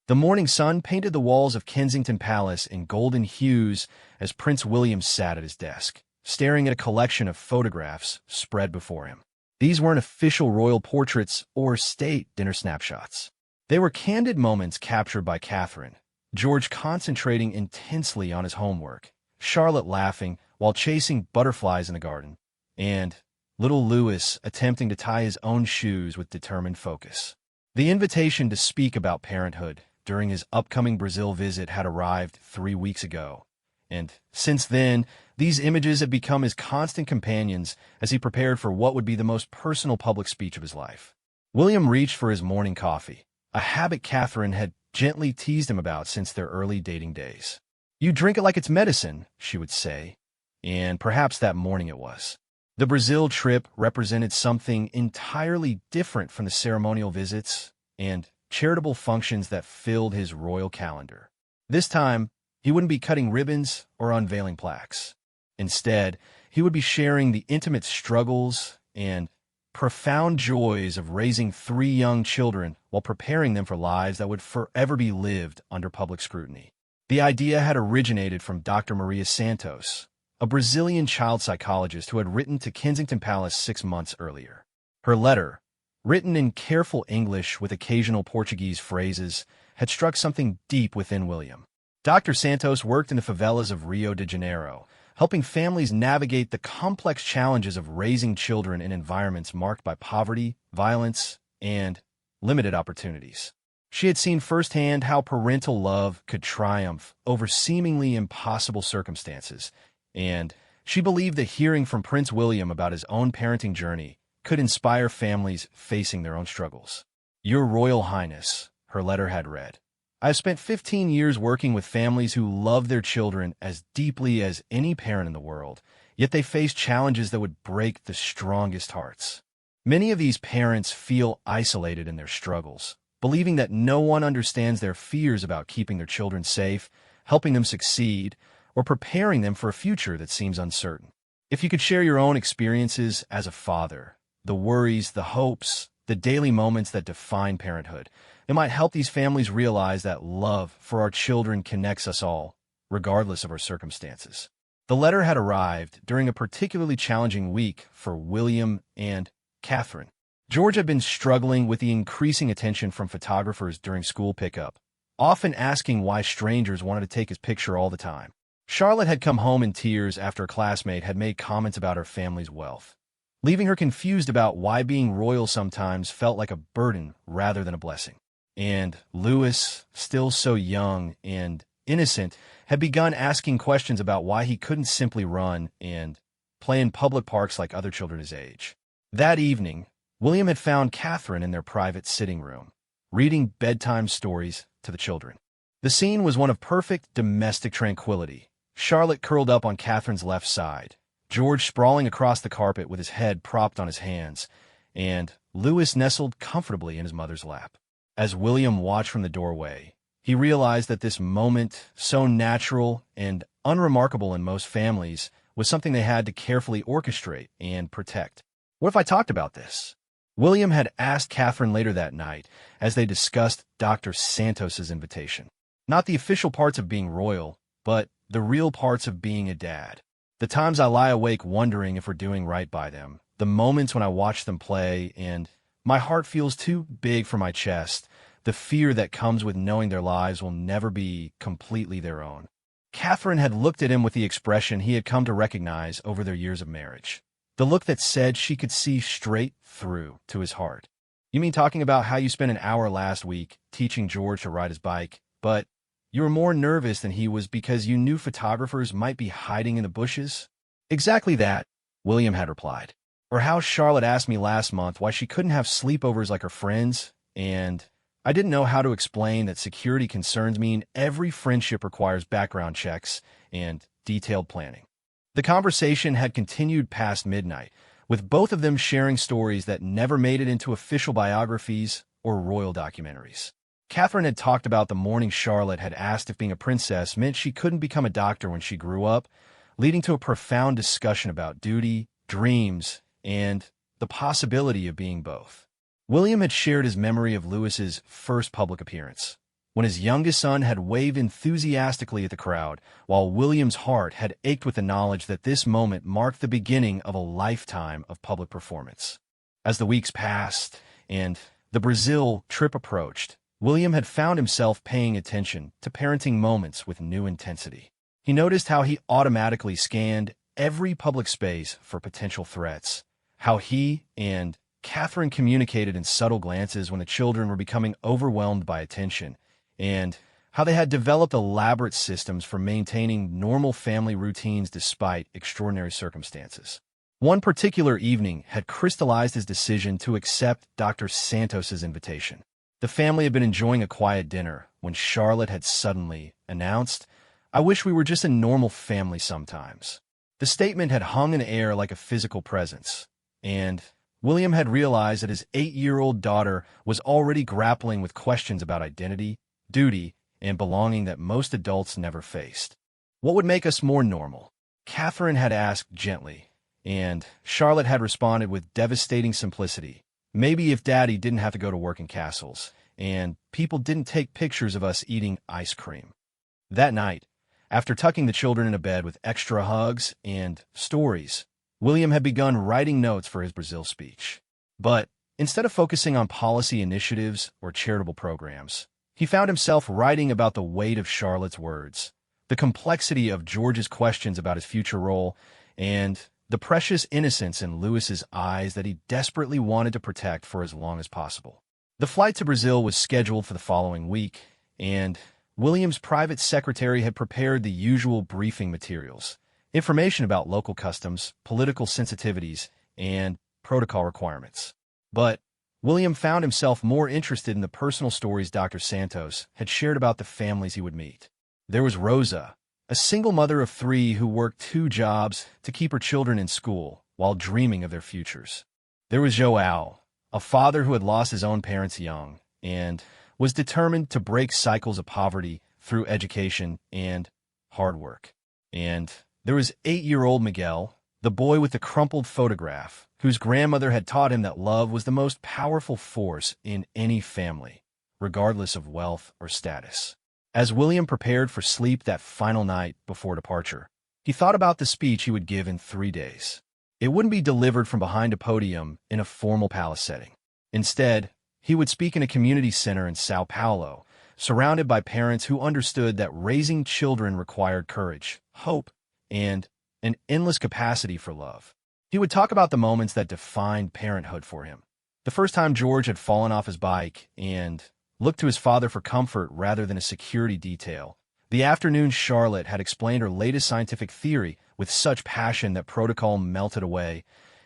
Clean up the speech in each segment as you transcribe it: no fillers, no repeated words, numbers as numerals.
The morning sun painted the walls of Kensington Palace in golden hues as Prince William sat at his desk, staring at a collection of photographs spread before him. These weren't official royal portraits or state dinner snapshots. They were candid moments captured by Catherine, George concentrating intensely on his homework, Charlotte laughing while chasing butterflies in the garden, and little Louis attempting to tie his own shoes with determined focus. The invitation to speak about parenthood during his upcoming Brazil visit had arrived 3 weeks ago, and since then, these images had become his constant companions as he prepared for what would be the most personal public speech of his life. William reached for his morning coffee, a habit Catherine had gently teased him about since their early dating days. "You drink it like it's medicine," she would say, and perhaps that morning it was. The Brazil trip represented something entirely different from the ceremonial visits and charitable functions that filled his royal calendar. This time, he wouldn't be cutting ribbons or unveiling plaques. Instead, he would be sharing the intimate struggles and profound joys of raising 3 young children while preparing them for lives that would forever be lived under public scrutiny. The idea had originated from Dr. Maria Santos, a Brazilian child psychologist who had written to Kensington Palace 6 months earlier. Her letter, written in careful English with occasional Portuguese phrases, had struck something deep within William. Dr. Santos worked in the favelas of Rio de Janeiro, helping families navigate the complex challenges of raising children in environments marked by poverty, violence, and limited opportunities. She had seen firsthand how parental love could triumph over seemingly impossible circumstances, and she believed that hearing from Prince William about his own parenting journey could inspire families facing their own struggles. "Your Royal Highness," her letter had read, "I have spent 15 years working with families who love their children as deeply as any parent in the world, yet they face challenges that would break the strongest hearts. Many of these parents feel isolated in their struggles, believing that no one understands their fears about keeping their children safe, helping them succeed, or preparing them for a future that seems uncertain. If you could share your own experiences as a father, the worries, the hopes, the daily moments that define parenthood, it might help these families realize that love for our children connects us all, regardless of our circumstances." The letter had arrived during a particularly challenging week for William and Catherine. George had been struggling with the increasing attention from photographers during school pickup, often asking why strangers wanted to take his picture all the time. Charlotte had come home in tears after a classmate had made comments about her family's wealth, leaving her confused about why being royal sometimes felt like a burden rather than a blessing. And Louis, still so young and innocent, had begun asking questions about why he couldn't simply run and play in public parks like other children his age. That evening, William had found Catherine in their private sitting room, reading bedtime stories to the children. The scene was one of perfect domestic tranquility. Charlotte curled up on Catherine's left side, George sprawling across the carpet with his head propped on his hands, and Louis nestled comfortably in his mother's lap. As William watched from the doorway, he realized that this moment, so natural and unremarkable in most families, was something they had to carefully orchestrate and protect. "What if I talked about this?" William had asked Catherine later that night as they discussed Dr. Santos's invitation. Not the official parts of being royal, but the real parts of being a dad. "The times I lie awake wondering if we're doing right by them, the moments when I watch them play and my heart feels too big for my chest, the fear that comes with knowing their lives will never be completely their own." Catherine had looked at him with the expression he had come to recognize over their years of marriage. The look that said she could see straight through to his heart. "You mean talking about how you spent an hour last week teaching George to ride his bike, but you were more nervous than he was because you knew photographers might be hiding in the bushes?" "Exactly that," William had replied. "Or how Charlotte asked me last month why she couldn't have sleepovers like her friends, and I didn't know how to explain that security concerns mean every friendship requires background checks and detailed planning." The conversation had continued past midnight, with both of them sharing stories that never made it into official biographies or royal documentaries. Catherine had talked about the morning Charlotte had asked if being a princess meant she couldn't become a doctor when she grew up, leading to a profound discussion about duty, dreams, and the possibility of being both. William had shared his memory of Louis's first public appearance. when his youngest son had waved enthusiastically at the crowd, while William's heart had ached with the knowledge that this moment marked the beginning of a lifetime of public performance. As the weeks passed and the Brazil trip approached, William had found himself paying attention to parenting moments with new intensity. He noticed how he automatically scanned every public space for potential threats, how he and Catherine communicated in subtle glances when the children were becoming overwhelmed by attention, and how they had developed elaborate systems for maintaining normal family routines despite extraordinary circumstances. One particular evening had crystallized his decision to accept Dr. Santos's invitation. The family had been enjoying a quiet dinner when Charlotte had suddenly announced, "I wish we were just a normal family sometimes." The statement had hung in the air like a physical presence, and William had realized that his 8-year-old daughter was already grappling with questions about identity, duty, and belonging that most adults never faced. "What would make us more normal?" Catherine had asked gently, and Charlotte had responded with devastating simplicity. "Maybe if Daddy didn't have to go to work in castles, and people didn't take pictures of us eating ice cream." That night, after tucking the children into bed with extra hugs and stories, William had begun writing notes for his Brazil speech. But instead of focusing on policy initiatives or charitable programs, he found himself writing about the weight of Charlotte's words, the complexity of George's questions about his future role, and the precious innocence in Louis's eyes that he desperately wanted to protect for as long as possible. The flight to Brazil was scheduled for the following week, and William's private secretary had prepared the usual briefing materials, information about local customs, political sensitivities, and protocol requirements. But William found himself more interested in the personal stories Dr. Santos had shared about the families he would meet. There was Rosa, a single mother of 3 who worked 2 jobs to keep her children in school while dreaming of their futures. There was João, a father who had lost his own parents young and was determined to break cycles of poverty through education and hard work. And there was 8-year-old Miguel, the boy with the crumpled photograph, whose grandmother had taught him that love was the most powerful force in any family, regardless of wealth or status. As William prepared for sleep that final night before departure, he thought about the speech he would give in 3 days. It wouldn't be delivered from behind a podium in a formal palace setting. Instead, he would speak in a community center in Sao Paulo, surrounded by parents who understood that raising children required courage, hope, and an endless capacity for love. He would talk about the moments that defined parenthood for him. The first time George had fallen off his bike and looked to his father for comfort rather than a security detail. The afternoon Charlotte had explained her latest scientific theory with such passion that protocol melted away,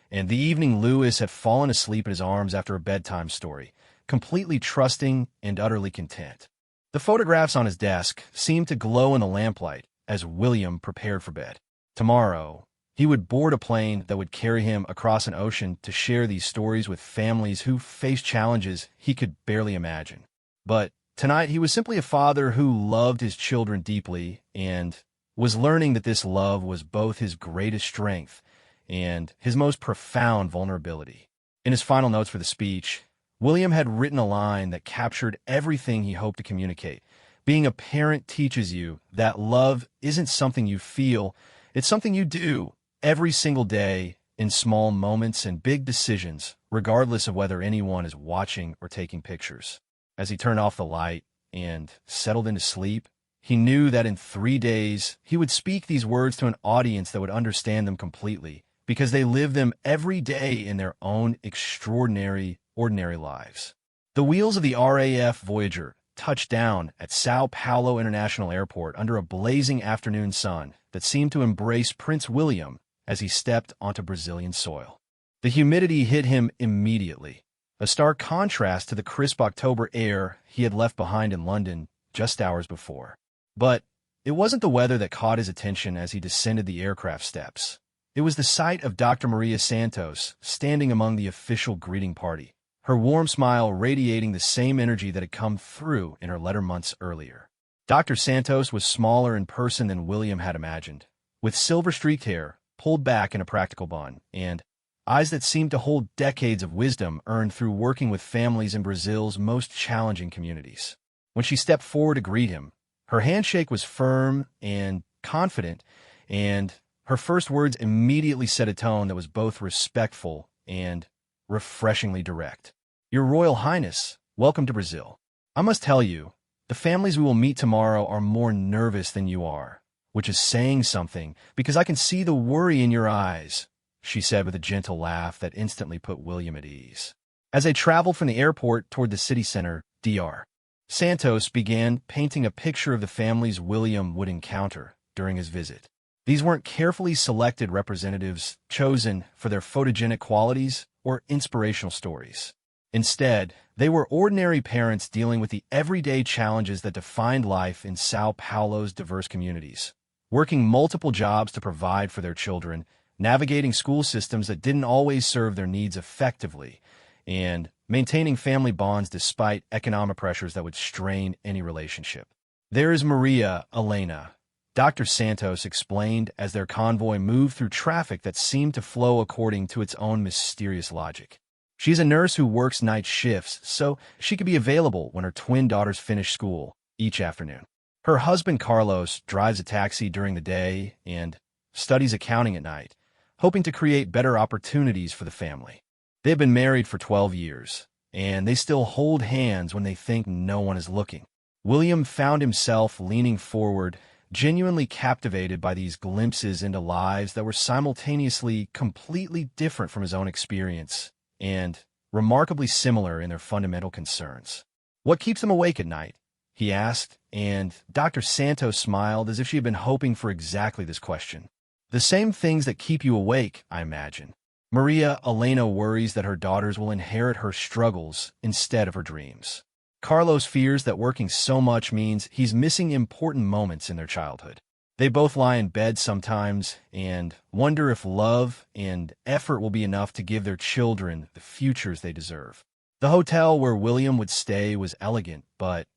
and the evening Louis had fallen asleep in his arms after a bedtime story, completely trusting and utterly content. The photographs on his desk seemed to glow in the lamplight as William prepared for bed. Tomorrow, he would board a plane that would carry him across an ocean to share these stories with families who faced challenges he could barely imagine. But tonight, he was simply a father who loved his children deeply and was learning that this love was both his greatest strength and his most profound vulnerability. In his final notes for the speech, William had written a line that captured everything he hoped to communicate. Being a parent teaches you that love isn't something you feel, it's something you do every single day in small moments and big decisions, regardless of whether anyone is watching or taking pictures. As he turned off the light and settled into sleep, he knew that in 3 days he would speak these words to an audience that would understand them completely, because they live them every day in their own extraordinary, ordinary lives. The wheels of the RAF Voyager touched down at Sao Paulo International Airport under a blazing afternoon sun that seemed to embrace Prince William as he stepped onto Brazilian soil. The humidity hit him immediately, a stark contrast to the crisp October air he had left behind in London just hours before. But it wasn't the weather that caught his attention as he descended the aircraft steps. It was the sight of Dr. Maria Santos standing among the official greeting party, her warm smile radiating the same energy that had come through in her letter months earlier. Dr. Santos was smaller in person than William had imagined, with silver-streaked hair pulled back in a practical bun, and eyes that seemed to hold decades of wisdom earned through working with families in Brazil's most challenging communities. When she stepped forward to greet him, her handshake was firm and confident, and her first words immediately set a tone that was both respectful and refreshingly direct. "Your Royal Highness, welcome to Brazil. I must tell you, the families we will meet tomorrow are more nervous than you are, which is saying something, because I can see the worry in your eyes," she said with a gentle laugh that instantly put William at ease. As they traveled from the airport toward the city center, Dr. Santos began painting a picture of the families William would encounter during his visit. These weren't carefully selected representatives chosen for their photogenic qualities or inspirational stories. Instead, they were ordinary parents dealing with the everyday challenges that defined life in São Paulo's diverse communities, working multiple jobs to provide for their children, navigating school systems that didn't always serve their needs effectively, and maintaining family bonds despite economic pressures that would strain any relationship. "There is Maria Elena," Dr. Santos explained as their convoy moved through traffic that seemed to flow according to its own mysterious logic. "She's a nurse who works night shifts, so she could be available when her twin daughters finish school each afternoon. Her husband Carlos drives a taxi during the day and studies accounting at night, hoping to create better opportunities for the family. They've been married for 12 years, and they still hold hands when they think no one is looking." William found himself leaning forward, genuinely captivated by these glimpses into lives that were simultaneously completely different from his own experience and remarkably similar in their fundamental concerns. "What keeps them awake at night?" he asked, and Dr. Santos smiled as if she had been hoping for exactly this question. "The same things that keep you awake, I imagine. Maria Elena worries that her daughters will inherit her struggles instead of her dreams. Carlos fears that working so much means he's missing important moments in their childhood. They both lie in bed sometimes and wonder if love and effort will be enough to give their children the futures they deserve." The hotel where William would stay was elegant, but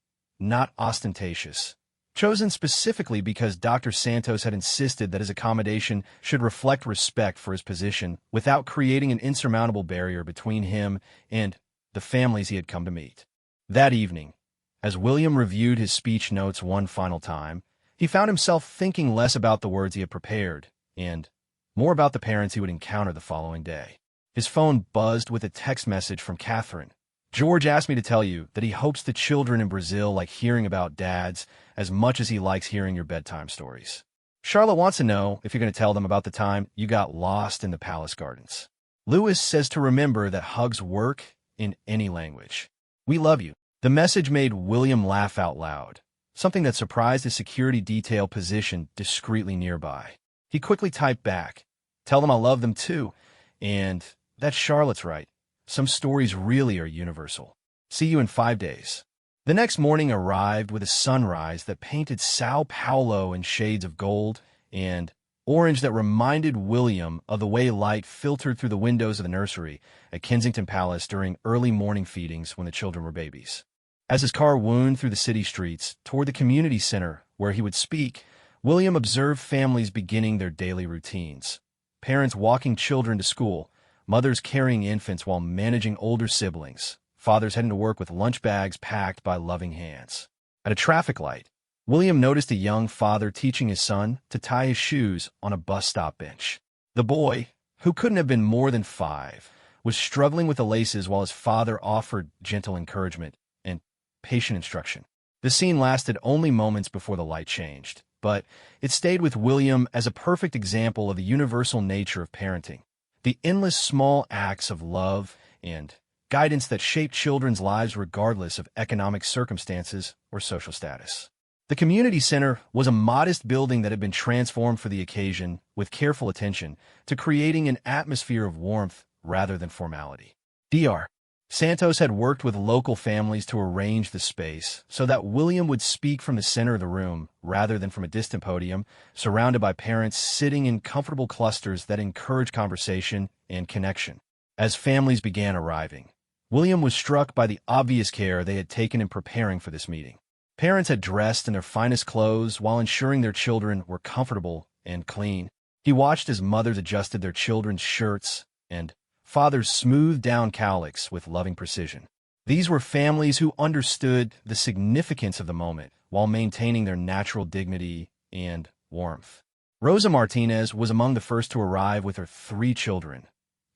not ostentatious, chosen specifically because Dr. Santos had insisted that his accommodation should reflect respect for his position without creating an insurmountable barrier between him and the families he had come to meet. That evening, as William reviewed his speech notes one final time, he found himself thinking less about the words he had prepared and more about the parents he would encounter the following day. His phone buzzed with a text message from Catherine. "George asked me to tell you that he hopes the children in Brazil like hearing about dads as much as he likes hearing your bedtime stories. Charlotte wants to know if you're going to tell them about the time you got lost in the palace gardens. Louis says to remember that hugs work in any language. We love you." The message made William laugh out loud, something that surprised his security detail positioned discreetly nearby. He quickly typed back, "Tell them I love them too, and that Charlotte's right. Some stories really are universal. See you in 5 days." The next morning arrived with a sunrise that painted São Paulo in shades of gold and orange that reminded William of the way light filtered through the windows of the nursery at Kensington Palace during early morning feedings when the children were babies. As his car wound through the city streets toward the community center where he would speak, William observed families beginning their daily routines. Parents walking children to school, mothers carrying infants while managing older siblings, fathers heading to work with lunch bags packed by loving hands. At a traffic light, William noticed a young father teaching his son to tie his shoes on a bus stop bench. The boy, who couldn't have been more than 5, was struggling with the laces while his father offered gentle encouragement and patient instruction. The scene lasted only moments before the light changed, but it stayed with William as a perfect example of the universal nature of parenting, the endless small acts of love and guidance that shape children's lives regardless of economic circumstances or social status. The community center was a modest building that had been transformed for the occasion with careful attention to creating an atmosphere of warmth rather than formality. Dr. Santos had worked with local families to arrange the space so that William would speak from the center of the room rather than from a distant podium, surrounded by parents sitting in comfortable clusters that encourage conversation and connection. As families began arriving, William was struck by the obvious care they had taken in preparing for this meeting. Parents had dressed in their finest clothes while ensuring their children were comfortable and clean. He watched as mothers adjusted their children's shirts and fathers smoothed down cowlicks with loving precision. These were families who understood the significance of the moment while maintaining their natural dignity and warmth. Rosa Martinez was among the first to arrive with her 3 children,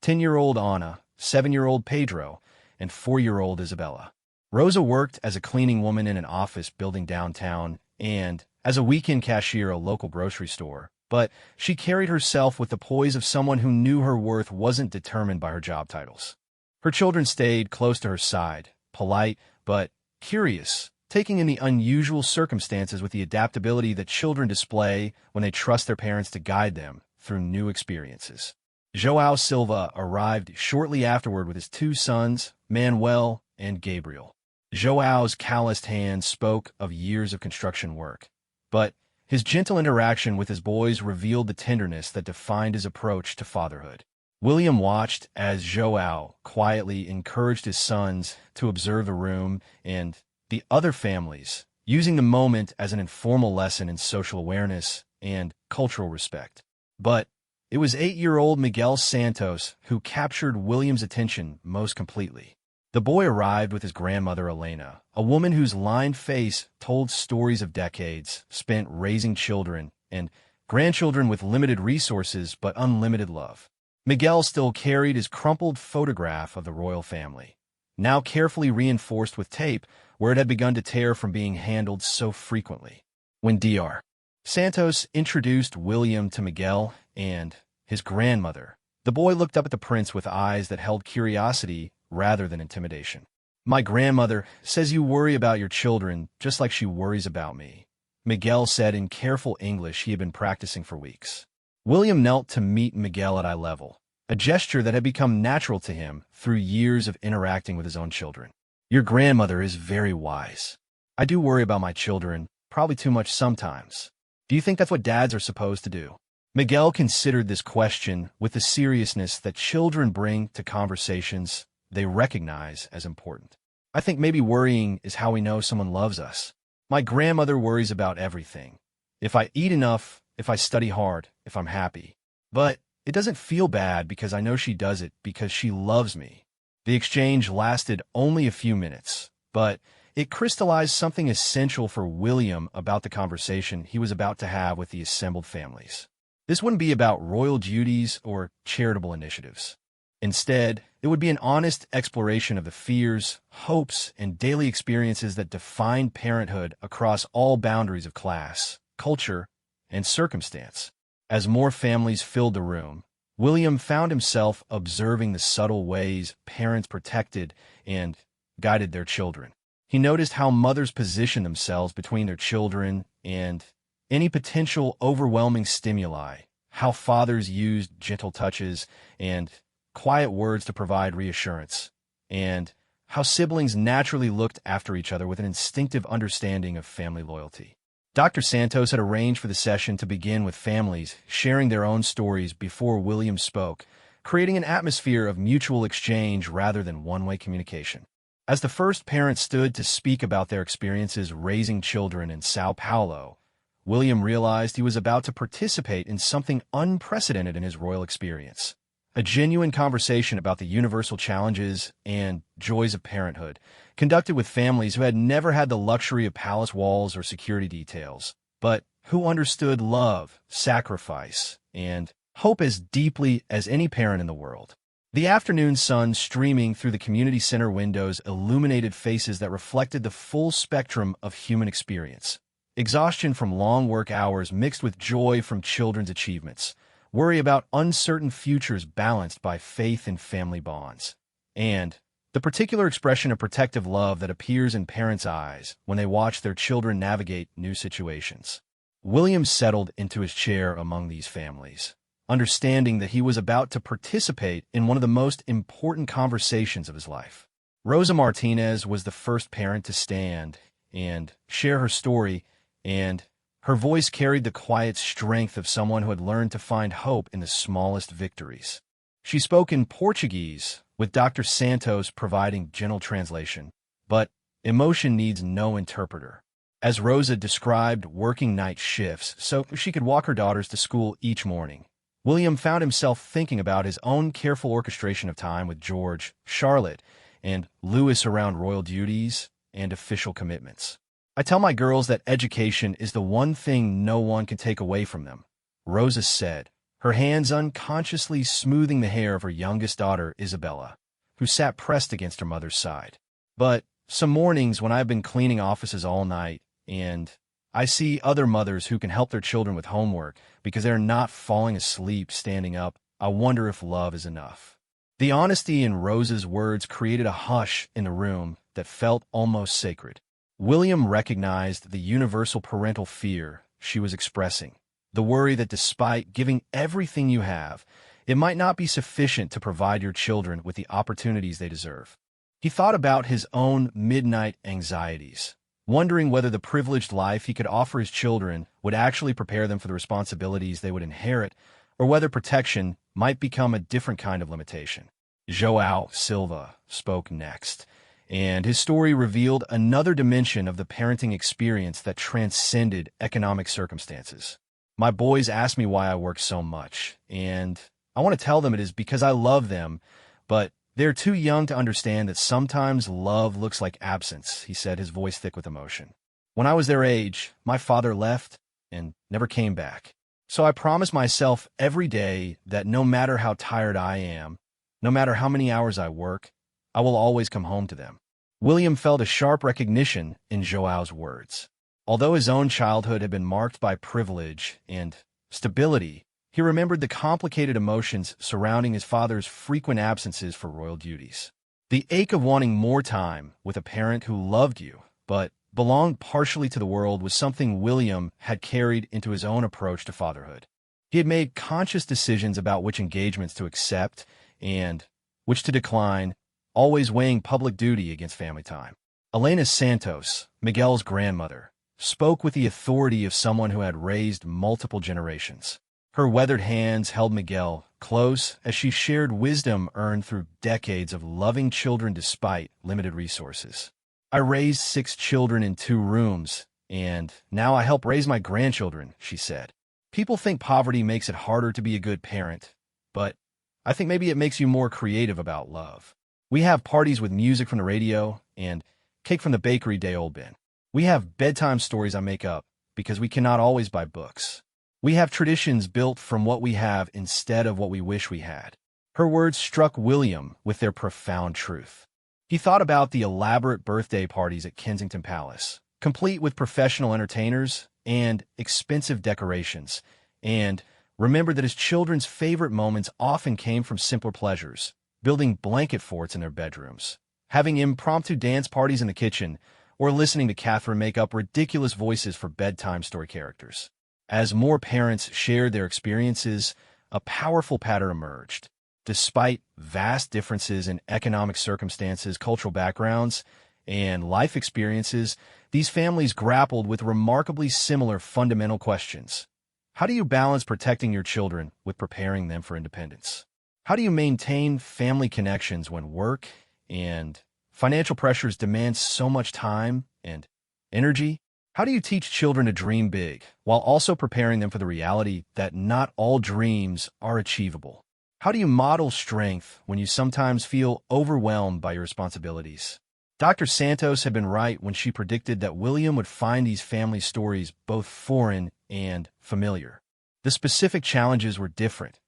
10-year-old Ana, 7-year-old Pedro, and 4-year-old Isabella. Rosa worked as a cleaning woman in an office building downtown and as a weekend cashier at a local grocery store, but she carried herself with the poise of someone who knew her worth wasn't determined by her job titles. Her children stayed close to her side, polite but curious, taking in the unusual circumstances with the adaptability that children display when they trust their parents to guide them through new experiences. João Silva arrived shortly afterward with his 2 sons, Manuel and Gabriel. João's calloused hands spoke of years of construction work, but his gentle interaction with his boys revealed the tenderness that defined his approach to fatherhood. William watched as João quietly encouraged his sons to observe the room and the other families, using the moment as an informal lesson in social awareness and cultural respect. But it was 8-year-old Miguel Santos who captured William's attention most completely. The boy arrived with his grandmother Elena, a woman whose lined face told stories of decades spent raising children and grandchildren with limited resources but unlimited love. Miguel still carried his crumpled photograph of the royal family, now carefully reinforced with tape where it had begun to tear from being handled so frequently. When Dr. Santos introduced William to Miguel and his grandmother, the boy looked up at the prince with eyes that held curiosity rather than intimidation. "My grandmother says you worry about your children just like she worries about me," Miguel said in careful English he had been practicing for weeks. William knelt to meet Miguel at eye level, a gesture that had become natural to him through years of interacting with his own children. "Your grandmother is very wise. I do worry about my children, probably too much sometimes. Do you think that's what dads are supposed to do?" Miguel considered this question with the seriousness that children bring to conversations they recognize as important. "I think maybe worrying is how we know someone loves us. My grandmother worries about everything. If I eat enough, if I study hard, if I'm happy. But it doesn't feel bad because I know she does it because she loves me." The exchange lasted only a few minutes, but it crystallized something essential for William about the conversation he was about to have with the assembled families. This wouldn't be about royal duties or charitable initiatives. Instead, it would be an honest exploration of the fears, hopes, and daily experiences that define parenthood across all boundaries of class, culture, and circumstance. As more families filled the room, William found himself observing the subtle ways parents protected and guided their children. He noticed how mothers positioned themselves between their children and any potential overwhelming stimuli, how fathers used gentle touches and quiet words to provide reassurance, and how siblings naturally looked after each other with an instinctive understanding of family loyalty. Dr. Santos had arranged for the session to begin with families sharing their own stories before William spoke, creating an atmosphere of mutual exchange rather than one-way communication. As the first parent stood to speak about their experiences raising children in Sao Paulo, William realized he was about to participate in something unprecedented in his royal experience. A genuine conversation about the universal challenges and joys of parenthood, conducted with families who had never had the luxury of palace walls or security details, but who understood love, sacrifice, and hope as deeply as any parent in the world. The afternoon sun streaming through the community center windows illuminated faces that reflected the full spectrum of human experience. Exhaustion from long work hours mixed with joy from children's achievements, worry about uncertain futures balanced by faith in family bonds, and the particular expression of protective love that appears in parents' eyes when they watch their children navigate new situations. William settled into his chair among these families, understanding that he was about to participate in one of the most important conversations of his life. Rosa Martinez was the first parent to stand and share her story, and her voice carried the quiet strength of someone who had learned to find hope in the smallest victories. She spoke in Portuguese, with Dr. Santos providing gentle translation, but emotion needs no interpreter. As Rosa described working night shifts so she could walk her daughters to school each morning, William found himself thinking about his own careful orchestration of time with George, Charlotte, and Lewis around royal duties and official commitments. I tell my girls that education is the one thing no one can take away from them, Rosa said, her hands unconsciously smoothing the hair of her youngest daughter, Isabella, who sat pressed against her mother's side. But some mornings when I've been cleaning offices all night and I see other mothers who can help their children with homework because they're not falling asleep standing up, I wonder if love is enough. The honesty in Rosa's words created a hush in the room that felt almost sacred. William recognized the universal parental fear she was expressing, the worry that despite giving everything you have, it might not be sufficient to provide your children with the opportunities they deserve. He thought about his own midnight anxieties, wondering whether the privileged life he could offer his children would actually prepare them for the responsibilities they would inherit, or whether protection might become a different kind of limitation. João Silva spoke next, and his story revealed another dimension of the parenting experience that transcended economic circumstances. My boys ask me why I work so much, and I want to tell them it is because I love them, but they're too young to understand that sometimes love looks like absence, he said, his voice thick with emotion. When I was their age, my father left and never came back. So I promise myself every day that no matter how tired I am, no matter how many hours I work, I will always come home to them. William felt a sharp recognition in Joao's words. Although his own childhood had been marked by privilege and stability, he remembered the complicated emotions surrounding his father's frequent absences for royal duties. The ache of wanting more time with a parent who loved you, but belonged partially to the world, was something William had carried into his own approach to fatherhood. He had made conscious decisions about which engagements to accept and which to decline, always weighing public duty against family time. Elena Santos, Miguel's grandmother, spoke with the authority of someone who had raised multiple generations. Her weathered hands held Miguel close as she shared wisdom earned through decades of loving children despite limited resources. I raised 6 children in 2 rooms, and now I help raise my grandchildren, she said. People think poverty makes it harder to be a good parent, but I think maybe it makes you more creative about love. We have parties with music from the radio and cake from the bakery day-old bin. We have bedtime stories I make up because we cannot always buy books. We have traditions built from what we have instead of what we wish we had. Her words struck William with their profound truth. He thought about the elaborate birthday parties at Kensington Palace, complete with professional entertainers and expensive decorations, and remembered that his children's favorite moments often came from simpler pleasures, building blanket forts in their bedrooms, having impromptu dance parties in the kitchen, or listening to Catherine make up ridiculous voices for bedtime story characters. As more parents shared their experiences, a powerful pattern emerged. Despite vast differences in economic circumstances, cultural backgrounds, and life experiences, these families grappled with remarkably similar fundamental questions. How do you balance protecting your children with preparing them for independence? How do you maintain family connections when work and financial pressures demand so much time and energy? How do you teach children to dream big while also preparing them for the reality that not all dreams are achievable? How do you model strength when you sometimes feel overwhelmed by your responsibilities? Dr. Santos had been right when she predicted that William would find these family stories both foreign and familiar. The specific challenges were different.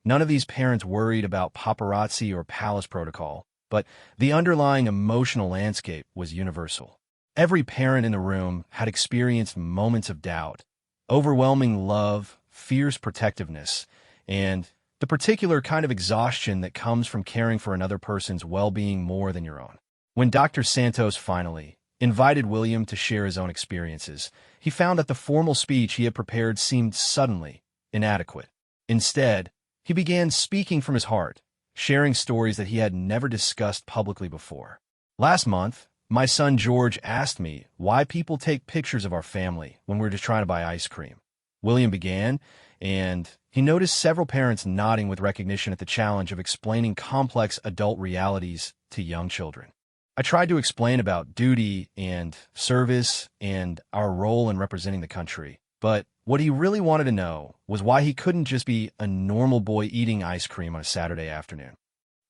None of these parents worried about paparazzi or palace protocol, but the underlying emotional landscape was universal. Every parent in the room had experienced moments of doubt, overwhelming love, fierce protectiveness, and the particular kind of exhaustion that comes from caring for another person's well-being more than your own. When Dr. Santos finally invited William to share his own experiences, he found that the formal speech he had prepared seemed suddenly inadequate. Instead, he began speaking from his heart, sharing stories that he had never discussed publicly before. Last month, my son George asked me why people take pictures of our family when we're just trying to buy ice cream. William began, and he noticed several parents nodding with recognition at the challenge of explaining complex adult realities to young children. I tried to explain about duty and service and our role in representing the country, but what he really wanted to know was why he couldn't just be a normal boy eating ice cream on a Saturday afternoon.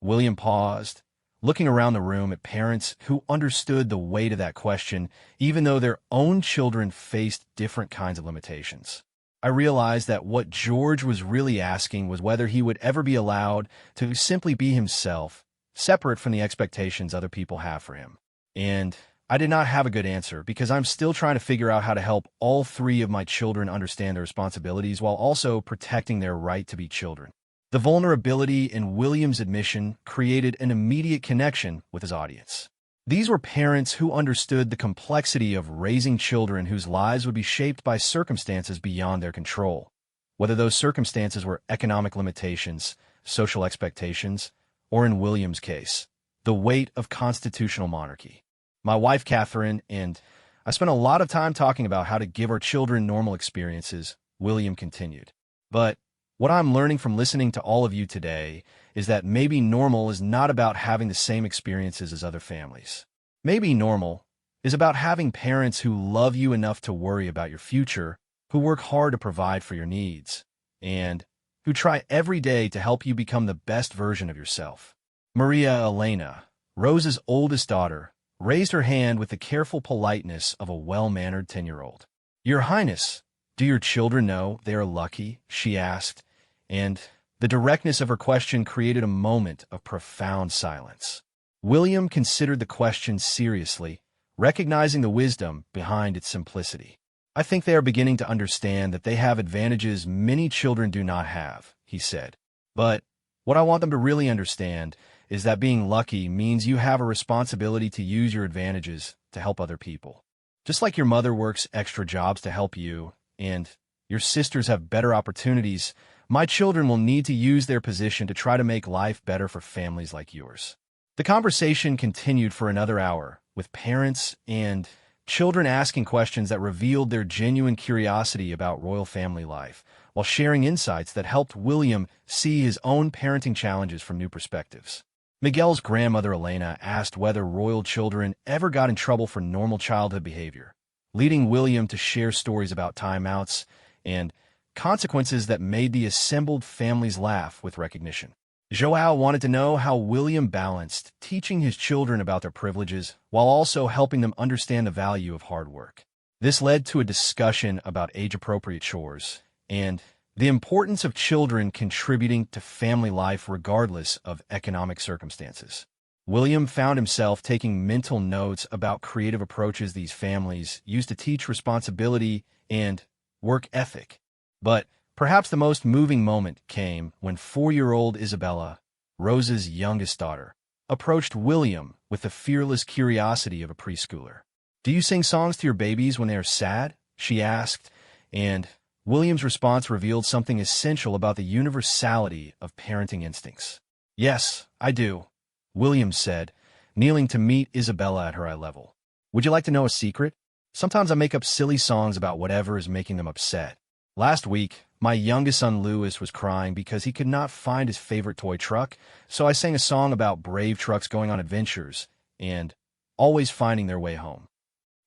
William paused, looking around the room at parents who understood the weight of that question, even though their own children faced different kinds of limitations. I realized that what George was really asking was whether he would ever be allowed to simply be himself, separate from the expectations other people have for him. And I did not have a good answer because I'm still trying to figure out how to help all three of my children understand their responsibilities while also protecting their right to be children. The vulnerability in William's admission created an immediate connection with his audience. These were parents who understood the complexity of raising children whose lives would be shaped by circumstances beyond their control, whether those circumstances were economic limitations, social expectations, or in William's case, the weight of constitutional monarchy. My wife, Catherine, and I spent a lot of time talking about how to give our children normal experiences, William continued. But what I'm learning from listening to all of you today is that maybe normal is not about having the same experiences as other families. Maybe normal is about having parents who love you enough to worry about your future, who work hard to provide for your needs, and who try every day to help you become the best version of yourself. Maria Elena, Rose's oldest daughter, raised her hand with the careful politeness of a well-mannered 10-year-old. "Your Highness, do your children know they are lucky?" she asked, and the directness of her question created a moment of profound silence. William considered the question seriously, recognizing the wisdom behind its simplicity. "I think they are beginning to understand that they have advantages many children do not have," he said. "But what I want them to really understand is that being lucky means you have a responsibility to use your advantages to help other people. Just like your mother works extra jobs to help you, and your sisters have better opportunities, my children will need to use their position to try to make life better for families like yours." The conversation continued for another hour, with parents and children asking questions that revealed their genuine curiosity about royal family life, while sharing insights that helped William see his own parenting challenges from new perspectives. Miguel's grandmother Elena asked whether royal children ever got in trouble for normal childhood behavior, leading William to share stories about timeouts and consequences that made the assembled families laugh with recognition. Joao wanted to know how William balanced teaching his children about their privileges while also helping them understand the value of hard work. This led to a discussion about age-appropriate chores and the importance of children contributing to family life regardless of economic circumstances. William found himself taking mental notes about creative approaches these families used to teach responsibility and work ethic. But perhaps the most moving moment came when 4-year-old Isabella, Rose's youngest daughter, approached William with the fearless curiosity of a preschooler. "Do you sing songs to your babies when they are sad?" she asked, and William's response revealed something essential about the universality of parenting instincts. "Yes, I do," William said, kneeling to meet Isabella at her eye level. "Would you like to know a secret? Sometimes I make up silly songs about whatever is making them upset. Last week, my youngest son Louis was crying because he could not find his favorite toy truck, so I sang a song about brave trucks going on adventures and always finding their way home."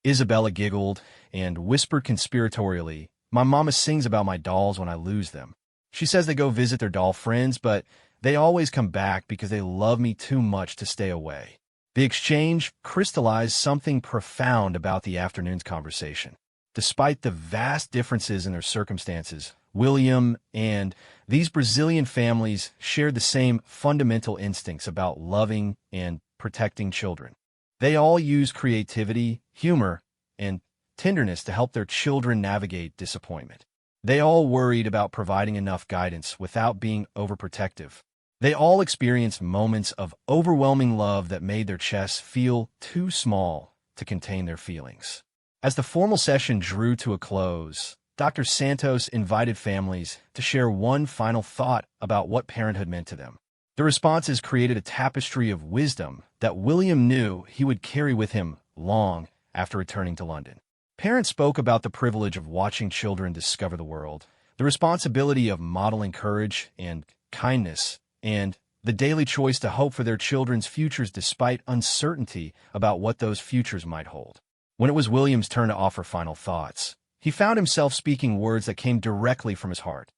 Isabella giggled and whispered conspiratorially, "My mama sings about my dolls when I lose them. She says they go visit their doll friends, but they always come back because they love me too much to stay away." The exchange crystallized something profound about the afternoon's conversation. Despite the vast differences in their circumstances, William and these Brazilian families shared the same fundamental instincts about loving and protecting children. They all use creativity, humor, and tenderness to help their children navigate disappointment. They all worried about providing enough guidance without being overprotective. They all experienced moments of overwhelming love that made their chests feel too small to contain their feelings. As the formal session drew to a close, Dr. Santos invited families to share one final thought about what parenthood meant to them. The responses created a tapestry of wisdom that William knew he would carry with him long after returning to London. Parents spoke about the privilege of watching children discover the world, the responsibility of modeling courage and kindness, and the daily choice to hope for their children's futures despite uncertainty about what those futures might hold. When it was William's turn to offer final thoughts, he found himself speaking words that came directly from his heart.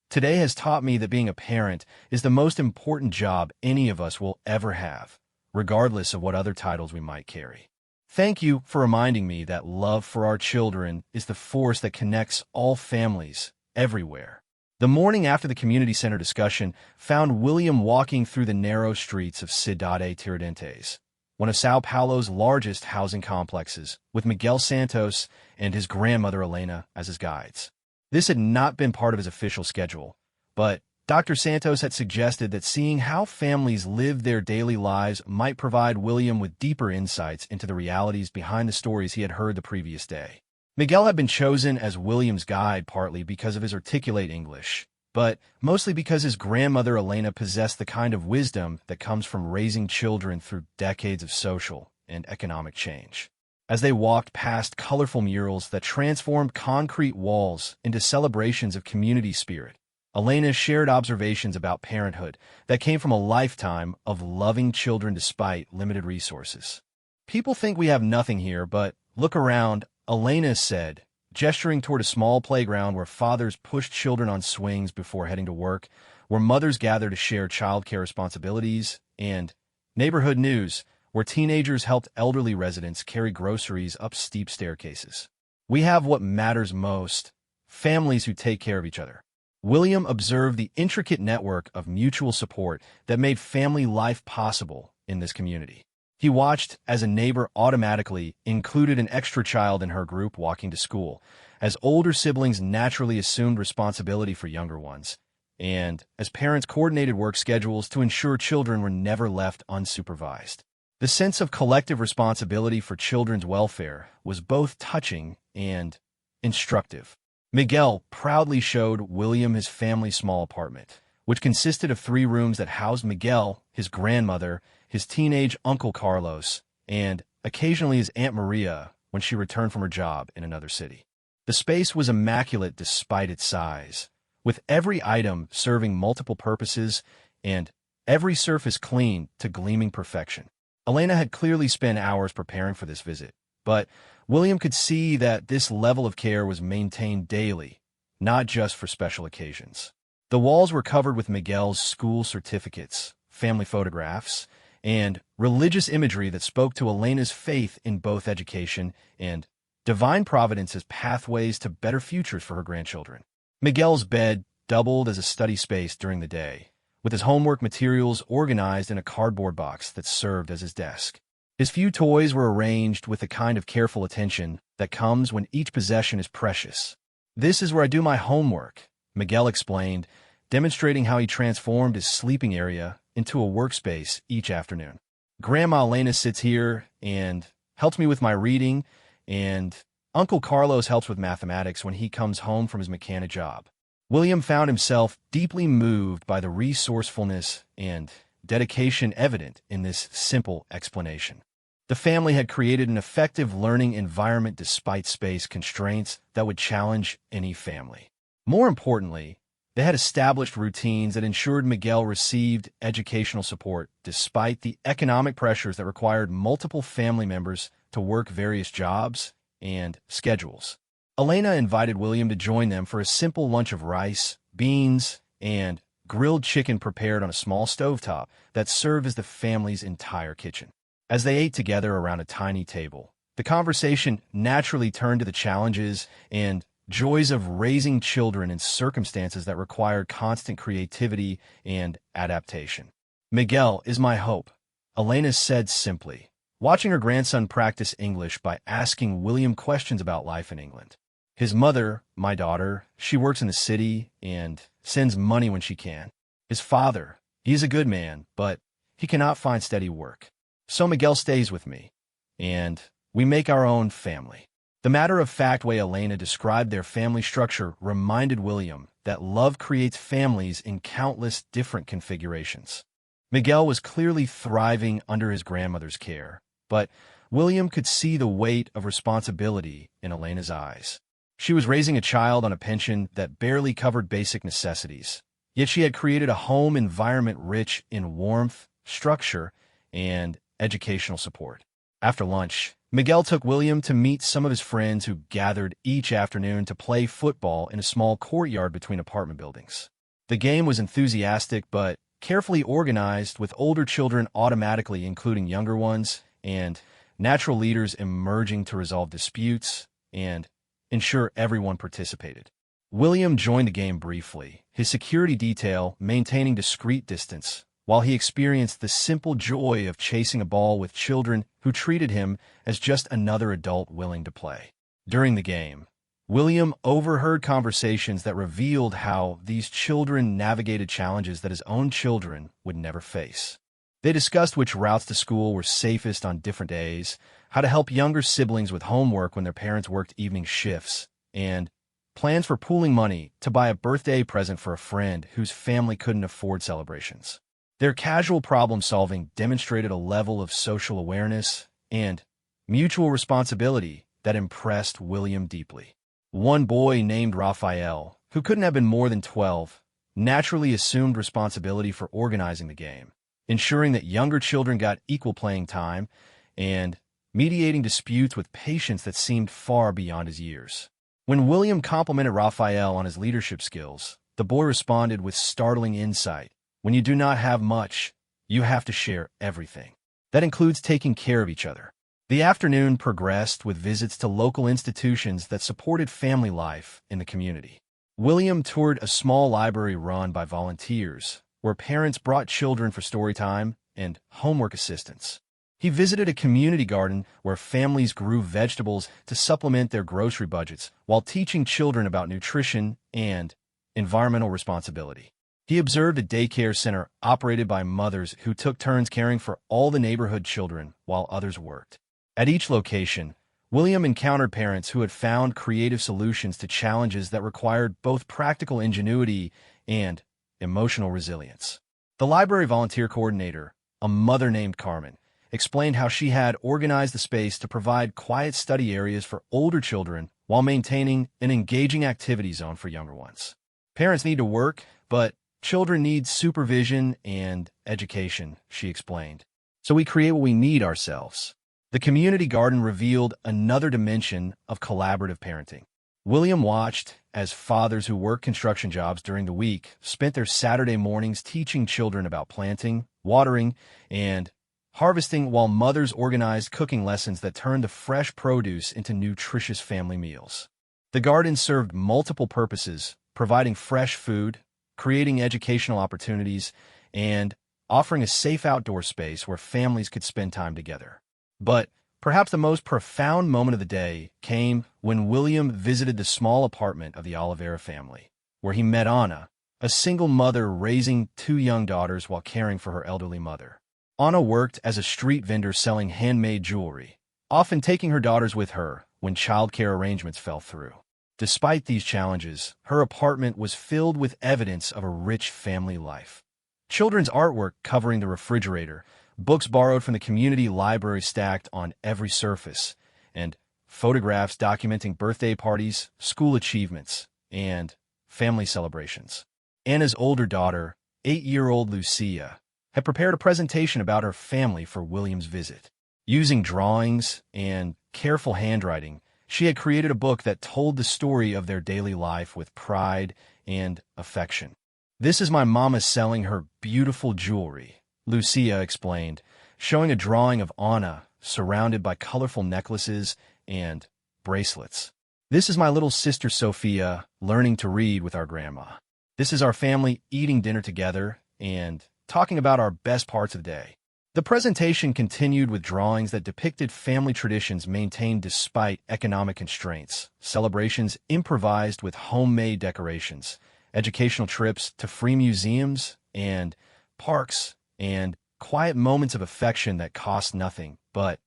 "Today has taught me that being a parent is the most important job any of us will ever have, regardless of what other titles we might carry. Thank you for reminding me that love for our children is the force that connects all families everywhere. The morning after the community center discussion found William walking through the narrow streets of Cidade Tiradentes, one of Sao Paulo's largest housing complexes, with Miguel Santos and his grandmother Elena as his guides. This had not been part of his official schedule, but Dr. Santos had suggested that seeing how families live their daily lives might provide William with deeper insights into the realities behind the stories he had heard the previous day. Miguel had been chosen as William's guide partly because of his articulate English, but mostly because his grandmother Elena possessed the kind of wisdom that comes from raising children through decades of social and economic change. As they walked past colorful murals that transformed concrete walls into celebrations of community spirit, Elena shared observations about parenthood that came from a lifetime of loving children despite limited resources. People think we have nothing here, but look around, Elena said, gesturing toward a small playground where fathers pushed children on swings before heading to work, where mothers gather to share childcare responsibilities, and neighborhood news, where teenagers helped elderly residents carry groceries up steep staircases. We have what matters most, families who take care of each other. William observed the intricate network of mutual support that made family life possible in this community. He watched as a neighbor automatically included an extra child in her group walking to school, as older siblings naturally assumed responsibility for younger ones, and as parents coordinated work schedules to ensure children were never left unsupervised. The sense of collective responsibility for children's welfare was both touching and instructive. Miguel proudly showed William his family's small apartment, which consisted of 3 rooms that housed Miguel, his grandmother, his teenage Uncle Carlos, and occasionally his Aunt Maria when she returned from her job in another city. The space was immaculate despite its size, with every item serving multiple purposes and every surface clean to gleaming perfection. Elena had clearly spent hours preparing for this visit, but William could see that this level of care was maintained daily, not just for special occasions. The walls were covered with Miguel's school certificates, family photographs, and religious imagery that spoke to Elena's faith in both education and divine providence as pathways to better futures for her grandchildren. Miguel's bed doubled as a study space during the day, with his homework materials organized in a cardboard box that served as his desk. His few toys were arranged with the kind of careful attention that comes when each possession is precious. "This is where I do my homework," Miguel explained, demonstrating how he transformed his sleeping area into a workspace each afternoon. "Grandma Elena sits here and helps me with my reading, and Uncle Carlos helps with mathematics when he comes home from his mechanic job." William found himself deeply moved by the resourcefulness and dedication evident in this simple explanation. The family had created an effective learning environment despite space constraints that would challenge any family. More importantly, they had established routines that ensured Miguel received educational support despite the economic pressures that required multiple family members to work various jobs and schedules. Elena invited William to join them for a simple lunch of rice, beans, and grilled chicken prepared on a small stovetop that served as the family's entire kitchen. As they ate together around a tiny table, the conversation naturally turned to the challenges and joys of raising children in circumstances that required constant creativity and adaptation. "Miguel is my hope," Elena said simply, watching her grandson practice English by asking William questions about life in England. "His mother, my daughter, she works in the city and sends money when she can. His father, he is a good man, but he cannot find steady work. So Miguel stays with me, and we make our own family." The matter-of-fact way Elena described their family structure reminded William that love creates families in countless different configurations. Miguel was clearly thriving under his grandmother's care, but William could see the weight of responsibility in Elena's eyes. She was raising a child on a pension that barely covered basic necessities, yet she had created a home environment rich in warmth, structure, and educational support. After lunch, Miguel took William to meet some of his friends who gathered each afternoon to play football in a small courtyard between apartment buildings. The game was enthusiastic but carefully organized with older children automatically including younger ones, and natural leaders emerging to resolve disputes and ensure everyone participated. William joined the game briefly, his security detail maintaining discreet distance, while he experienced the simple joy of chasing a ball with children who treated him as just another adult willing to play. During the game, William overheard conversations that revealed how these children navigated challenges that his own children would never face. They discussed which routes to school were safest on different days, how to help younger siblings with homework when their parents worked evening shifts, and plans for pooling money to buy a birthday present for a friend whose family couldn't afford celebrations. Their casual problem-solving demonstrated a level of social awareness and mutual responsibility that impressed William deeply. One boy named Raphael, who couldn't have been more than 12, naturally assumed responsibility for organizing the game, ensuring that younger children got equal playing time and mediating disputes with patience that seemed far beyond his years. When William complimented Raphael on his leadership skills, the boy responded with startling insight. When you do not have much, you have to share everything. That includes taking care of each other. The afternoon progressed with visits to local institutions that supported family life in the community. William toured a small library run by volunteers, where parents brought children for story time and homework assistance. He visited a community garden where families grew vegetables to supplement their grocery budgets while teaching children about nutrition and environmental responsibility. He observed a daycare center operated by mothers who took turns caring for all the neighborhood children while others worked. At each location, William encountered parents who had found creative solutions to challenges that required both practical ingenuity and emotional resilience. The library volunteer coordinator, a mother named Carmen, explained how she had organized the space to provide quiet study areas for older children while maintaining an engaging activity zone for younger ones. Parents need to work, but children need supervision and education, she explained. So we create what we need ourselves. The community garden revealed another dimension of collaborative parenting. William watched as fathers who worked construction jobs during the week spent their Saturday mornings teaching children about planting, watering, and harvesting, while mothers organized cooking lessons that turned the fresh produce into nutritious family meals. The garden served multiple purposes, providing fresh food, creating educational opportunities, and offering a safe outdoor space where families could spend time together. But perhaps the most profound moment of the day came when William visited the small apartment of the Oliveira family, where he met Anna, a single mother raising 2 young daughters while caring for her elderly mother. Anna worked as a street vendor selling handmade jewelry, often taking her daughters with her when childcare arrangements fell through. Despite these challenges, her apartment was filled with evidence of a rich family life. Children's artwork covering the refrigerator, books borrowed from the community library stacked on every surface, and photographs documenting birthday parties, school achievements, and family celebrations. Anna's older daughter, 8-year-old Lucia, had prepared a presentation about her family for William's visit. Using drawings and careful handwriting, she had created a book that told the story of their daily life with pride and affection. "This is my mama selling her beautiful jewelry," Lucia explained, showing a drawing of Anna surrounded by colorful necklaces and bracelets. "This is my little sister Sophia learning to read with our grandma. This is our family eating dinner together and talking about our best parts of the day." The presentation continued with drawings that depicted family traditions maintained despite economic constraints, celebrations improvised with homemade decorations, educational trips to free museums and parks, and quiet moments of affection that cost nothing, but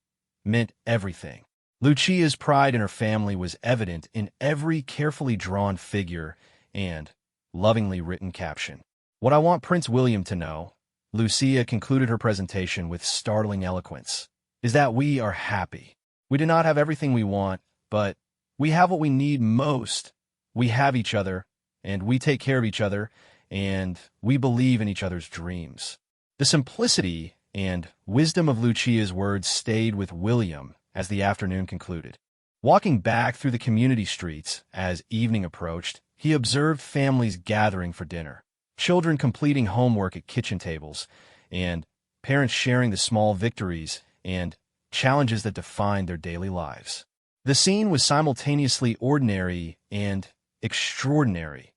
meant everything. Lucia's pride in her family was evident in every carefully drawn figure and lovingly written caption. "What I want Prince William to know," Lucia concluded her presentation with startling eloquence, "is that we are happy. We do not have everything we want, but we have what we need most. We have each other, and we take care of each other, and we believe in each other's dreams." The simplicity and wisdom of Lucia's words stayed with William as the afternoon concluded. Walking back through the community streets as evening approached, he observed families gathering for dinner. children completing homework at kitchen tables, and parents sharing the small victories and challenges that defined their daily lives. The scene was simultaneously ordinary and extraordinary.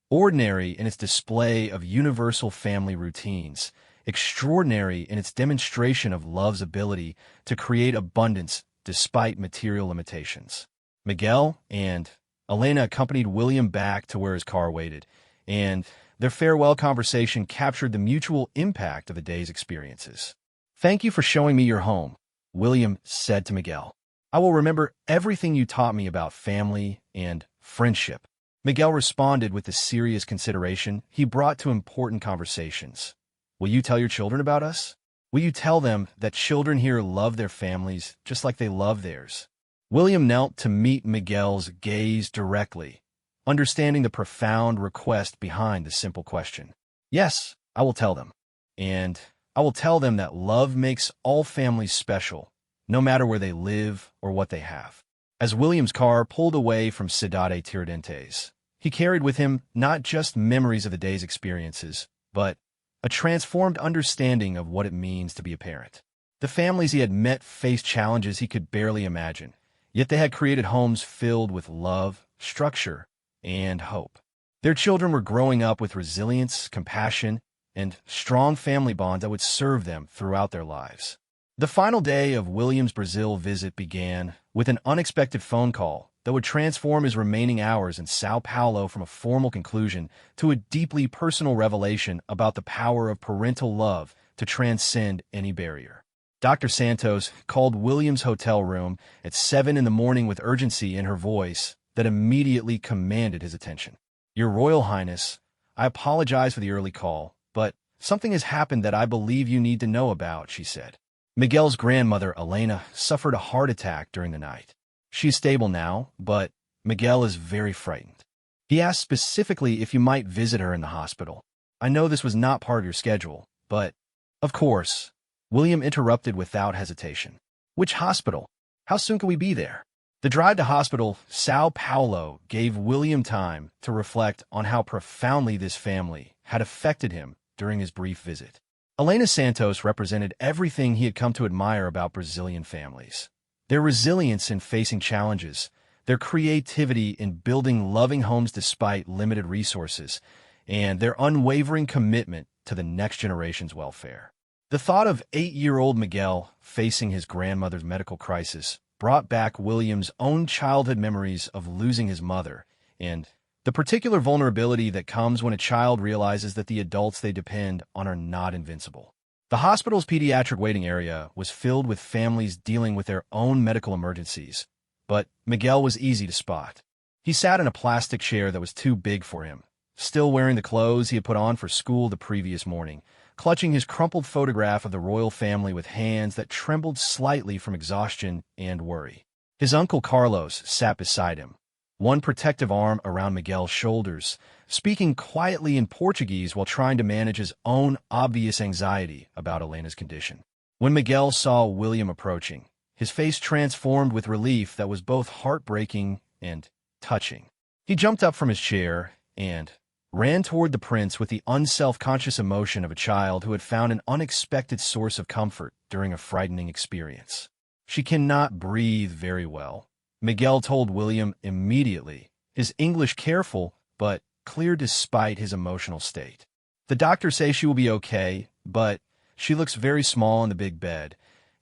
Ordinary in its display of universal family routines, extraordinary in its demonstration of love's ability to create abundance despite material limitations. Miguel and Elena accompanied William back to where his car waited, and their farewell conversation captured the mutual impact of the day's experiences. "Thank you for showing me your home," William said to Miguel. "I will remember everything you taught me about family and friendship." Miguel responded with the serious consideration he brought to important conversations. "Will you tell your children about us? Will you tell them that children here love their families just like they love theirs?" William knelt to meet Miguel's gaze directly, understanding the profound request behind the simple question. "Yes, I will tell them. And I will tell them that love makes all families special, no matter where they live or what they have." As William's car pulled away from Cidade Tiradentes, he carried with him not just memories of the day's experiences, but a transformed understanding of what it means to be a parent. The families he had met faced challenges he could barely imagine, yet they had created homes filled with love, structure, and hope. Their children were growing up with resilience, compassion, and strong family bonds that would serve them throughout their lives. The final day of William's Brazil visit began with an unexpected phone call that would transform his remaining hours in São Paulo from a formal conclusion to a deeply personal revelation about the power of parental love to transcend any barrier. Dr. Santos called William's hotel room at 7 in the morning with urgency in her voice that immediately commanded his attention. "Your Royal Highness, I apologize for the early call, but something has happened that I believe you need to know about," she said. Miguel's grandmother, Elena, suffered a heart attack during the night. She is stable now, but Miguel is very frightened. He asked specifically if you might visit her in the hospital. "I know this was not part of your schedule, but..." "Of course," William interrupted without hesitation. "Which hospital? How soon can we be there?" The drive to hospital, São Paulo, gave William time to reflect on how profoundly this family had affected him during his brief visit. Elena Santos represented everything he had come to admire about Brazilian families. Their resilience in facing challenges, their creativity in building loving homes despite limited resources, and their unwavering commitment to the next generation's welfare. The thought of 8-year-old Miguel facing his grandmother's medical crisis brought back William's own childhood memories of losing his mother, and the particular vulnerability that comes when a child realizes that the adults they depend on are not invincible. The hospital's pediatric waiting area was filled with families dealing with their own medical emergencies, but Miguel was easy to spot. He sat in a plastic chair that was too big for him, still wearing the clothes he had put on for school the previous morning, clutching his crumpled photograph of the royal family with hands that trembled slightly from exhaustion and worry. His uncle Carlos sat beside him, one protective arm around Miguel's shoulders, speaking quietly in Portuguese while trying to manage his own obvious anxiety about Elena's condition. When Miguel saw William approaching, his face transformed with relief that was both heartbreaking and touching. He jumped up from his chair and ran toward the prince with the unself-conscious emotion of a child who had found an unexpected source of comfort during a frightening experience. "She cannot breathe very well," Miguel told William immediately, his English careful but clear despite his emotional state. "The doctors say she will be okay, but she looks very small in the big bed,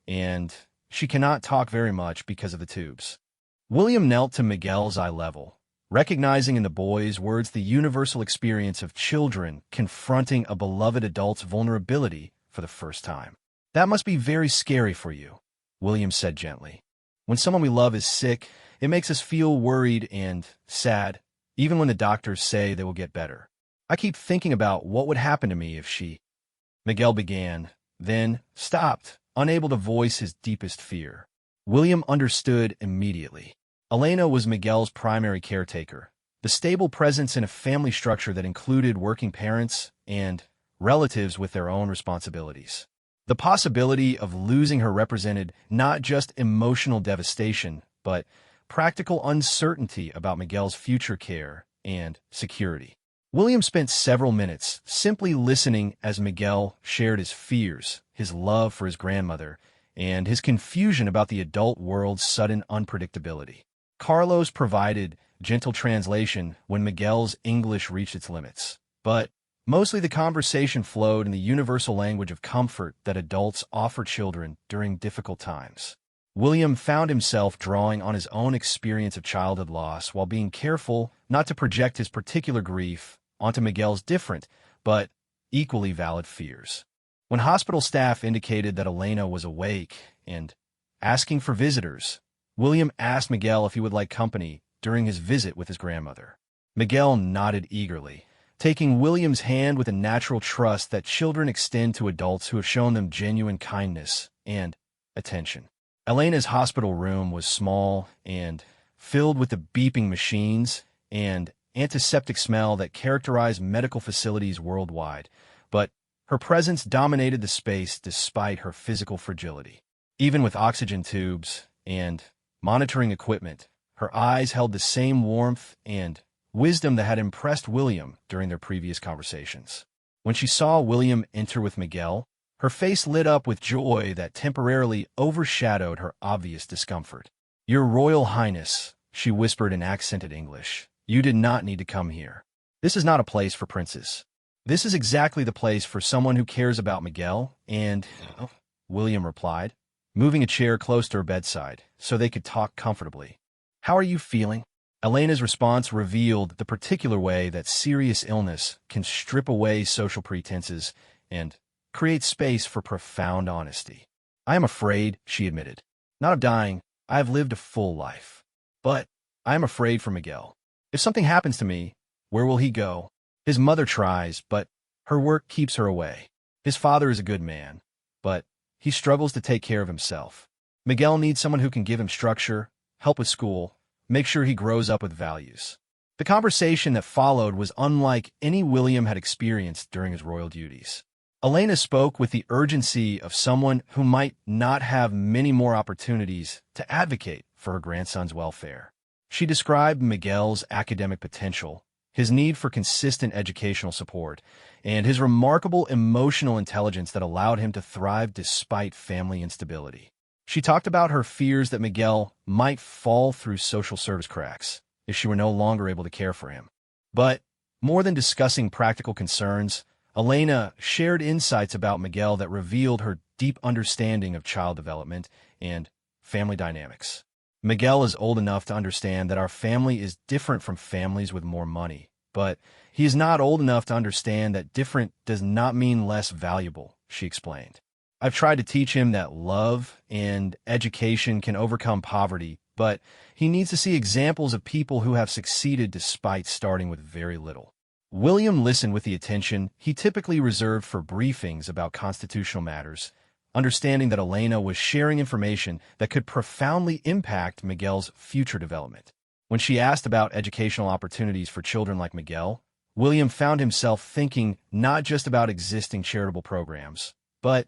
and she cannot talk very much because of the tubes." William knelt to Miguel's eye level, recognizing in the boy's words the universal experience of children confronting a beloved adult's vulnerability for the first time. "That must be very scary for you," William said gently. "When someone we love is sick, it makes us feel worried and sad, even when the doctors say they will get better. I keep thinking about what would happen to me if she..." Miguel began, then stopped, unable to voice his deepest fear. William understood immediately. Elena was Miguel's primary caretaker, the stable presence in a family structure that included working parents and relatives with their own responsibilities. The possibility of losing her represented not just emotional devastation, but practical uncertainty about Miguel's future care and security. William spent several minutes simply listening as Miguel shared his fears, his love for his grandmother, and his confusion about the adult world's sudden unpredictability. Carlos provided gentle translation when Miguel's English reached its limits, but mostly the conversation flowed in the universal language of comfort that adults offer children during difficult times. William found himself drawing on his own experience of childhood loss while being careful not to project his particular grief onto Miguel's different, but equally valid fears. When hospital staff indicated that Elena was awake and asking for visitors, William asked Miguel if he would like company during his visit with his grandmother. Miguel nodded eagerly, taking William's hand with a natural trust that children extend to adults who have shown them genuine kindness and attention. Elena's hospital room was small and filled with the beeping machines and antiseptic smell that characterized medical facilities worldwide, but her presence dominated the space despite her physical fragility. Even with oxygen tubes and monitoring equipment, her eyes held the same warmth and wisdom that had impressed William during their previous conversations. When she saw William enter with Miguel, her face lit up with joy that temporarily overshadowed her obvious discomfort. "Your Royal Highness," she whispered in accented English, "you did not need to come here. This is not a place for princes. This is exactly the place for someone who cares about Miguel and—" William replied, moving a chair close to her bedside so they could talk comfortably. "How are you feeling?" Elena's response revealed the particular way that serious illness can strip away social pretenses and create space for profound honesty. "I am afraid," she admitted. "Not of dying. I have lived a full life. But I am afraid for Miguel. If something happens to me, where will he go? His mother tries, but her work keeps her away. His father is a good man, but he struggles to take care of himself. Miguel needs someone who can give him structure, help with school, make sure he grows up with values." The conversation that followed was unlike any William had experienced during his royal duties. Elena spoke with the urgency of someone who might not have many more opportunities to advocate for her grandson's welfare. She described Miguel's academic potential, his need for consistent educational support, and his remarkable emotional intelligence that allowed him to thrive despite family instability. She talked about her fears that Miguel might fall through social service cracks if she were no longer able to care for him. But more than discussing practical concerns, Elena shared insights about Miguel that revealed her deep understanding of child development and family dynamics. Miguel is old enough to understand that our family is different from families with more money, but he is not old enough to understand that different does not mean less valuable, she explained. "I've tried to teach him that love and education can overcome poverty, but he needs to see examples of people who have succeeded despite starting with very little." William listened with the attention he typically reserved for briefings about constitutional matters, understanding that Elena was sharing information that could profoundly impact Miguel's future development. When she asked about educational opportunities for children like Miguel, William found himself thinking not just about existing charitable programs, but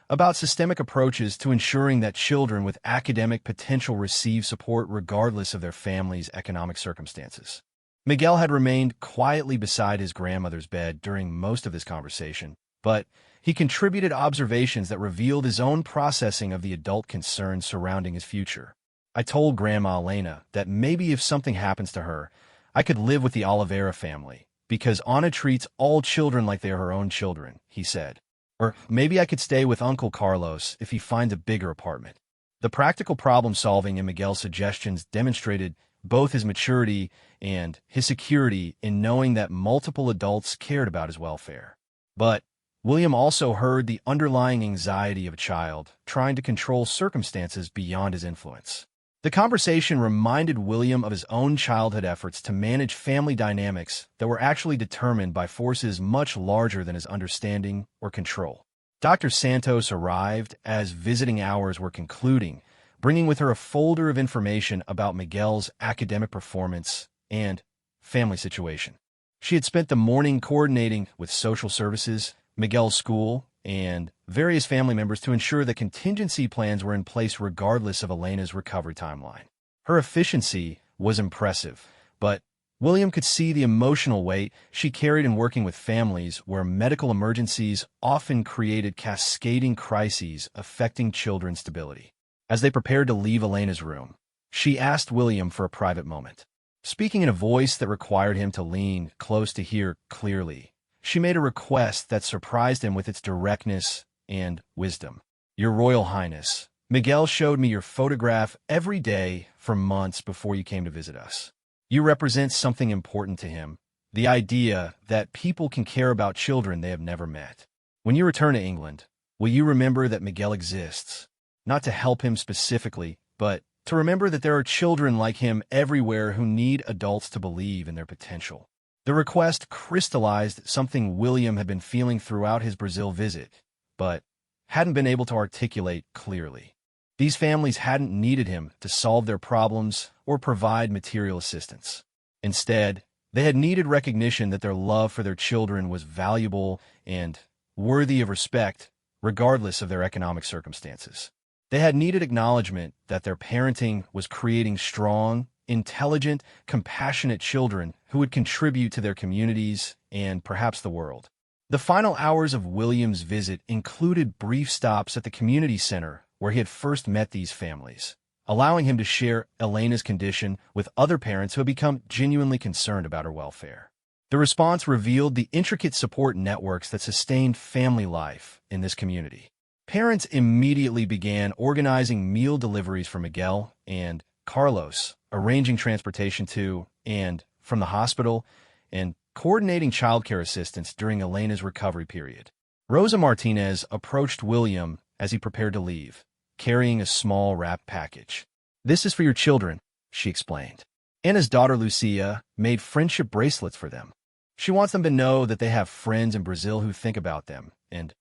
about systemic approaches to ensuring that children with academic potential receive support regardless of their family's economic circumstances. Miguel had remained quietly beside his grandmother's bed during most of this conversation, but he contributed observations that revealed his own processing of the adult concerns surrounding his future. "I told Grandma Elena that maybe if something happens to her, I could live with the Oliveira family, because Anna treats all children like they are her own children," he said. "Or maybe I could stay with Uncle Carlos if he finds a bigger apartment." The practical problem-solving in Miguel's suggestions demonstrated both his maturity and his security in knowing that multiple adults cared about his welfare. But William also heard the underlying anxiety of a child trying to control circumstances beyond his influence. The conversation reminded William of his own childhood efforts to manage family dynamics that were actually determined by forces much larger than his understanding or control. Dr. Santos arrived as visiting hours were concluding, bringing with her a folder of information about Miguel's academic performance and family situation. She had spent the morning coordinating with social services, Miguel's school, and various family members to ensure that contingency plans were in place regardless of Elena's recovery timeline. Her efficiency was impressive, but William could see the emotional weight she carried in working with families where medical emergencies often created cascading crises affecting children's stability. As they prepared to leave Elena's room, she asked William for a private moment. Speaking in a voice that required him to lean close to hear clearly, she made a request that surprised him with its directness and wisdom. "Your Royal Highness, Miguel showed me your photograph every day for months before you came to visit us. You represent something important to him, the idea that people can care about children they have never met. When you return to England, will you remember that Miguel exists? Not to help him specifically, but to remember that there are children like him everywhere who need adults to believe in their potential." The request crystallized something William had been feeling throughout his Brazil visit, but hadn't been able to articulate clearly. These families hadn't needed him to solve their problems or provide material assistance. Instead, they had needed recognition that their love for their children was valuable and worthy of respect, regardless of their economic circumstances. They had needed acknowledgement that their parenting was creating strong, intelligent, compassionate children who would contribute to their communities and perhaps the world. The final hours of William's visit included brief stops at the community center where he had first met these families, allowing him to share Elena's condition with other parents who had become genuinely concerned about her welfare. The response revealed the intricate support networks that sustained family life in this community. Parents immediately began organizing meal deliveries for Miguel and Carlos, arranging transportation to and from the hospital, and coordinating childcare assistance during Elena's recovery period. Rosa Martinez approached William as he prepared to leave, carrying a small wrapped package. "This is for your children," she explained. Anna's daughter Lucia made friendship bracelets for them. She wants them to know that they have friends in Brazil who think about them and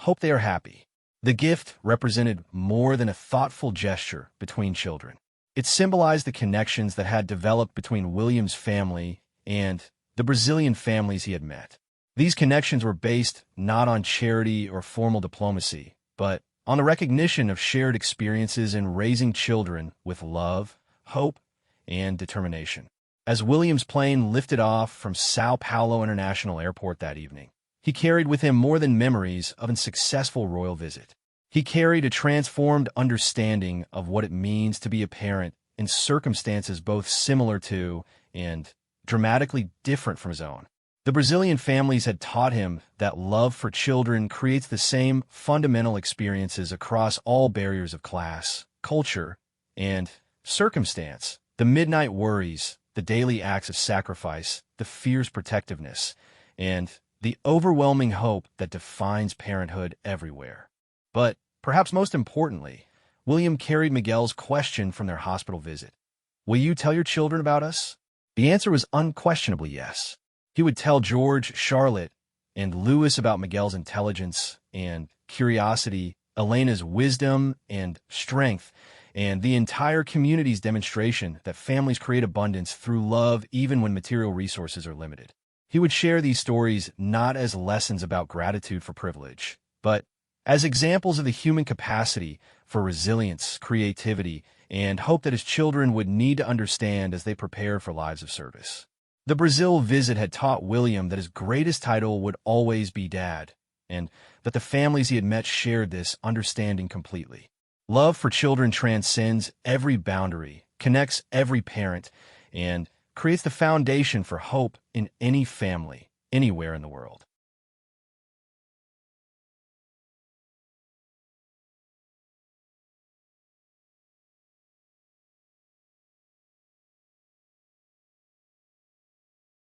hope they are happy. The gift represented more than a thoughtful gesture between children. It symbolized the connections that had developed between William's family and the Brazilian families he had met. These connections were based not on charity or formal diplomacy, but on the recognition of shared experiences in raising children with love, hope, and determination. As William's plane lifted off from Sao Paulo International Airport that evening, he carried with him more than memories of a successful royal visit. He carried a transformed understanding of what it means to be a parent in circumstances both similar to and dramatically different from his own. The Brazilian families had taught him that love for children creates the same fundamental experiences across all barriers of class, culture, and circumstance. The midnight worries, the daily acts of sacrifice, the fierce protectiveness, and the overwhelming hope that defines parenthood everywhere. But perhaps most importantly, William carried Miguel's question from their hospital visit. "Will you tell your children about us?" The answer was unquestionably yes. He would tell George, Charlotte, and Louis about Miguel's intelligence and curiosity, Elena's wisdom and strength, and the entire community's demonstration that families create abundance through love even when material resources are limited. He would share these stories not as lessons about gratitude for privilege, but as examples of the human capacity for resilience, creativity, and hope that his children would need to understand as they prepare for lives of service. The Brazil visit had taught William that his greatest title would always be Dad, and that the families he had met shared this understanding completely. Love for children transcends every boundary, connects every parent, and creates the foundation for hope in any family, anywhere in the world.